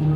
दोस्तों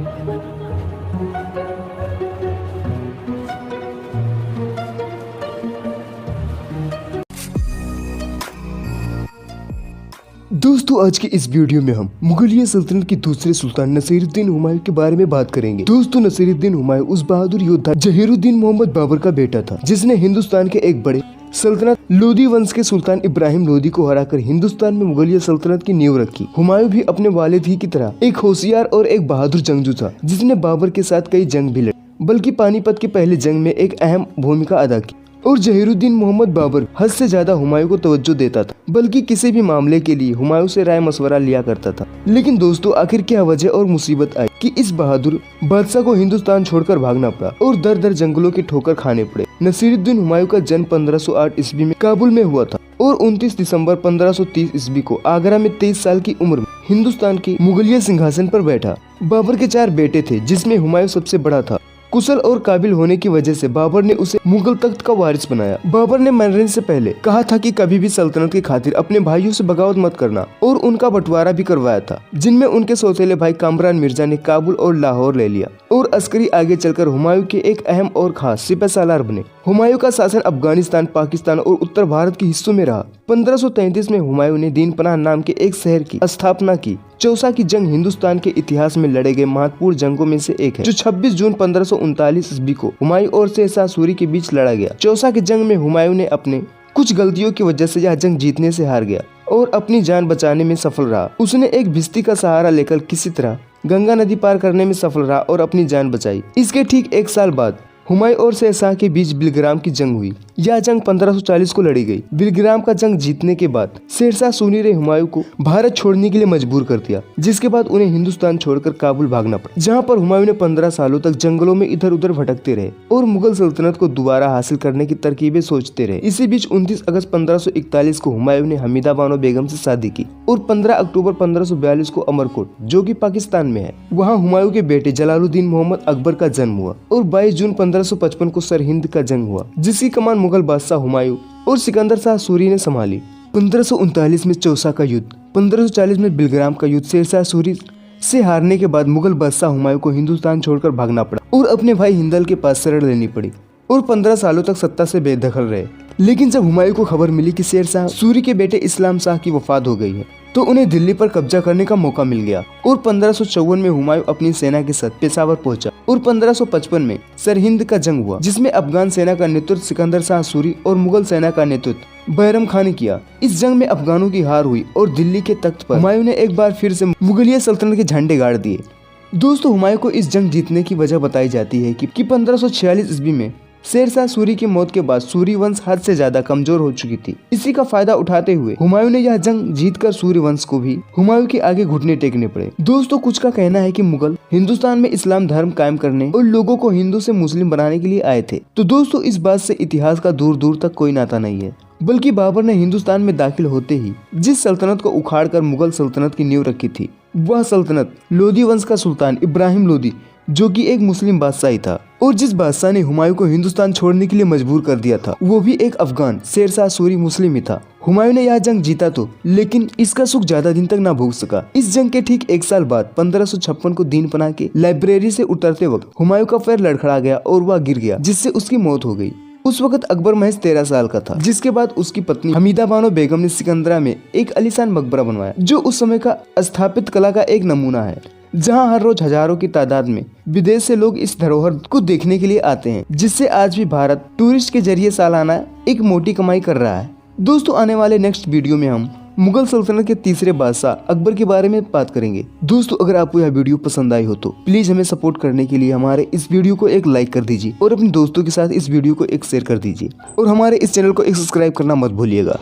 आज के इस वीडियो में हम मुगलिया सल्तनत के दूसरे सुल्तान नसीरुद्दीन हुमायूं के बारे में बात करेंगे। दोस्तों नसीरुद्दीन हुमायूं उस बहादुर योद्धा जहीरुद्दीन मोहम्मद बाबर का बेटा था जिसने हिंदुस्तान के एक बड़े सल्तनत लोदी वंश के सुल्तान इब्राहिम लोदी को हराकर हिंदुस्तान में मुगलिया सल्तनत की नींव रखी। हुमायूं भी अपने वालिद ही की तरह एक होशियार और एक बहादुर जंगजू था जिसने बाबर के साथ कई जंग भी लड़ी, बल्कि पानीपत के पहले जंग में एक अहम भूमिका अदा की। और जहीरुद्दीन मोहम्मद बाबर हद से ज्यादा हुमायूं को तवज्जो देता था, बल्कि किसी भी मामले के लिए हुमायूं से राय मशवरा लिया करता था। लेकिन दोस्तों आखिर क्या वजह और मुसीबत आई कि इस बहादुर बादशाह को हिंदुस्तान छोड़कर भागना पड़ा और दर दर जंगलों के ठोकर खाने पड़े। नसीरुद्दीन हुमायूं का जन्म 1508 ईस्वी में काबुल में हुआ था और 29 दिसंबर 1530 ईस्वी को आगरा में 23 साल की उम्र में हिंदुस्तान के मुगलिया सिंहासन पर बैठा। बाबर के 4 बेटे थे जिसमें हुमायूं सबसे बड़ा था। कुशल और काबिल होने की वजह से बाबर ने उसे मुगल तख्त का वारिस बनाया। बाबर ने मरने से पहले कहा था कि कभी भी सल्तनत की खातिर अपने भाइयों से बगावत मत करना और उनका बंटवारा भी करवाया था, जिनमें उनके सौतेले भाई कामरान मिर्जा ने काबुल और लाहौर ले लिया और अस्करी आगे चलकर हुमायूं के एक अहम और खास सिपहसालार बने। हुमायूं का शासन अफगानिस्तान, पाकिस्तान और उत्तर भारत के हिस्सों में रहा। 1533 में हुमायूं ने दीन पनाह नाम के एक शहर की स्थापना की। चौसा की जंग हिंदुस्तान के इतिहास में लड़े गए महत्वपूर्ण जंगों में से एक है, जो 26 जून 1539 ईस्वी को हुमायूं और शेरशाह सूरी के बीच लड़ा गया। चौसा की जंग में हुमायूं ने अपने कुछ गलतियों की वजह से यह जंग जीतने से हार गया और अपनी जान बचाने में सफल रहा। उसने एक भिश्ती का सहारा लेकर किसी तरह गंगा नदी पार करने में सफल रहा और अपनी जान बचाई। इसके ठीक 1 साल बाद हुमायूं और शेरशाह के बीच बिलग्राम की जंग हुई। यह जंग 1540 को लड़ी गई। बिलग्राम का जंग जीतने के बाद शेरशाह सूरी ने हुमायूं को भारत छोड़ने के लिए मजबूर कर दिया, जिसके बाद उन्हें हिंदुस्तान छोड़कर काबुल भागना पड़ा, जहां पर हुमायूं ने 15 सालों तक जंगलों में इधर उधर भटकते रहे और मुगल सल्तनत को दोबारा हासिल करने की तरकीबें सोचते रहे। इसी बीच 29 अगस्त 1541 को हुमायूं ने हमीदा बानो बेगम से शादी की और 15 अक्टूबर 1542 को अमरकोट, जो कि पाकिस्तान में है, वहाँ हुमायूं के बेटे जलालुद्दीन मोहम्मद अकबर का जन्म हुआ और 22 जून 1555 को सरहिंद का जंग हुआ, जिसकी कमान मुगल बादशाह हुमायूं और सिकंदर शाह सूरी ने संभाली। 1539 में चौसा का युद्ध, 1540 में बिलग्राम का युद्ध शेरशाह सूरी से हारने के बाद मुगल बादशाह हुमायूं को हिंदुस्तान छोड़कर भागना पड़ा और अपने भाई हिंदल के पास शरण लेनी पड़ी और 15 सालों तक सत्ता से बेदखल रहे। लेकिन जब हुमायूं को खबर मिली कि शेरशाह सूरी के बेटे इस्लाम शाह की वफात हो गई है, तो उन्हें दिल्ली पर कब्जा करने का मौका मिल गया और 1554 में हुमायूं अपनी सेना के साथ पेशावर पहुंचा और 1555 में सरहिंद का जंग हुआ, जिसमें अफगान सेना का नेतृत्व सिकंदर शाह सूरी और मुगल सेना का नेतृत्व बैरम खान ने किया। इस जंग में अफगानों की हार हुई और दिल्ली के तख्त पर हुमायूं ने एक बार फिर से मुगलिया सल्तनत के झंडे गाड़ दिए। दोस्तों हुमायूं को इस जंग जीतने की वजह बताई जाती है कि 1546 ईस्वी में शेरशाह सूरी की मौत के बाद सूरी वंश हद से ज्यादा कमजोर हो चुकी थी। इसी का फायदा उठाते हुए हुमायूं ने यह जंग जीतकर सूरी वंश को भी हुमायूं के आगे घुटने टेकने पड़े। दोस्तों कुछ का कहना है कि मुगल हिंदुस्तान में इस्लाम धर्म कायम करने और लोगों को हिंदू से मुस्लिम बनाने के लिए आए थे। तो दोस्तों इस बात से इतिहास का दूर दूर तक कोई नाता नहीं है, बल्कि बाबर ने हिंदुस्तान में दाखिल होते ही जिस सल्तनत को उखाड़कर मुगल सल्तनत की नींव रखी थी, वह सल्तनत लोदी वंश का सुल्तान इब्राहिम लोदी, जो कि एक मुस्लिम बादशाह था। और जिस बादशाह ने हुमायूं को हिंदुस्तान छोड़ने के लिए मजबूर कर दिया था, वो भी एक अफगान शेरशाह सूरी मुस्लिम ही था। हुमायूं ने यह जंग जीता तो, लेकिन इसका सुख ज्यादा दिन तक ना भोग सका। इस जंग के ठीक 1 साल बाद 1556 को दीन पनाह के लाइब्रेरी से उतरते वक्त हुमायूं का पैर लड़खड़ा गया और वह गिर गया, जिससे उसकी मौत हो गई। उस वक्त अकबर महज 13 साल का था, जिसके बाद उसकी पत्नी हमीदा बानो बेगम ने सिकंदरा में एक आलीशान मकबरा बनवाया, जो उस समय का स्थापित कला का एक नमूना है, जहां हर रोज हजारों की तादाद में विदेश से लोग इस धरोहर को देखने के लिए आते हैं, जिससे आज भी भारत टूरिस्ट के जरिए सालाना एक मोटी कमाई कर रहा है। दोस्तों आने वाले नेक्स्ट वीडियो में हम मुगल सल्तनत के तीसरे बादशाह अकबर के बारे में बात करेंगे। दोस्तों अगर आपको यह वीडियो पसंद आई हो तो प्लीज हमें सपोर्ट करने के लिए हमारे इस वीडियो को एक लाइक कर दीजिए और अपने दोस्तों के साथ इस वीडियो को एक शेयर कर दीजिए और हमारे इस चैनल को एक सब्सक्राइब करना मत भूलिएगा।